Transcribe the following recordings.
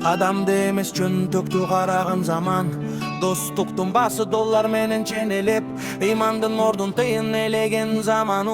Адамды эмес чөнтөктү караган заман, достуктун басы доллар менен ченелеп, ыймандын ордун тыйын элеген заман.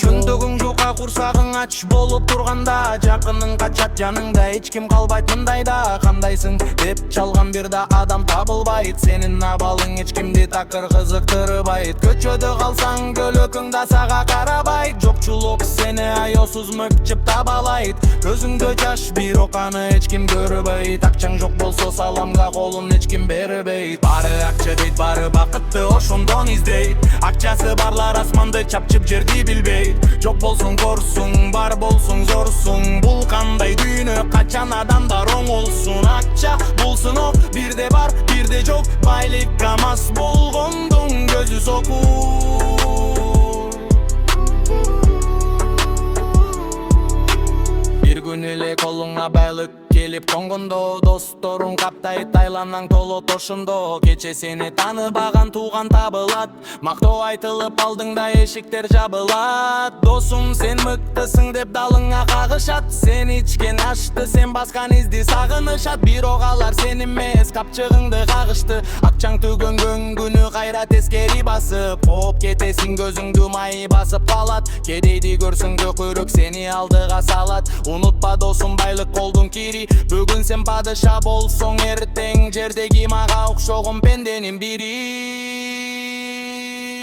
Чөнтөгүң жука, курсагың ач болуп турганда, жакының качат жаныңда, эч ким калбайт мындайда. Кандайсың деп чалган бир да адам табылбайт, сенин абалың эч кимди такыр кызыктырбайт. Көчөдө калсаң көлөкүң да сага карабайт, жокчулук сени аёсуз мыкчып табалайт. Көзүңдө жаш, бирок аны эч ким көрбөйт, акчаң жок болсо саламга колун эч ким бербейт. Бары акча дейт, бары бакытты ошондон издейт, акчасы барлар асманды чапчып жерди билбейт. Жок болсуң корсуң, бар болсуң зорсуң, бул кандай дүйнө, качан адамдар оңолсун. Акча бул сынок, бирде бар, бирде жок, байлыкка мас болгондун көзү сокур. Бир күн эле колуңа байлык келип конгондо, досторуң каптайт айланаң толот ошондо. Кече сени тааныбаган тууган табылат, мактоо айтылып алдыңда эшиктер жабылат. Досуң сен мыктысың деп далыңа кагышат, сен ичкен ашты, сен баскан изди сагынышат. Бирок алар сен эмес, капчыгыңды кагышты, акчаң түгөнгөн күнү кайра тескери басып. Кооп кетесиң, көзүңдү май басып калат, кедейди көрсөң көкүрөк сени алдыга салат. Унутпа досум, байлык колдун кири, бүгүн сен падыша болсоң, эртең жердеги мага окшогон пенденин бири.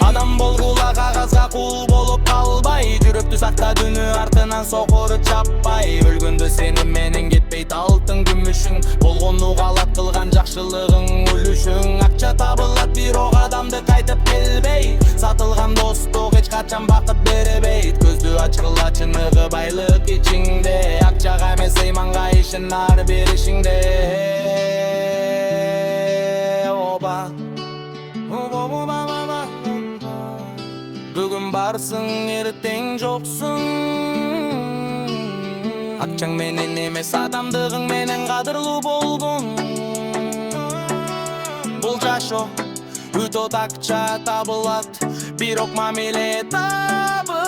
Адам болгула кагазга кул болуп калбай, жүрөктү сакта дүнү артынан сокуру чаппай. Өлгөндө сени менен кетпейт алтын күмүшүң, болгону калат кылган жакшылыгың үлүшүң. Акча табылат, бирок адамды кайтып келбейт, сатылган достук эч качан бакыт бербейт. Көздү ачкыла, чыныгы байлык ичиңде, акчага эмес ыйманга ишен ар бир ишиңде. Оба бүгүн барсың, эртең жоксуң, акчаң менен эмес адамдыгың менен кадырлуу болгун. Бул жашоо үтөт, акча табылат, бирок мамиле табылбайт.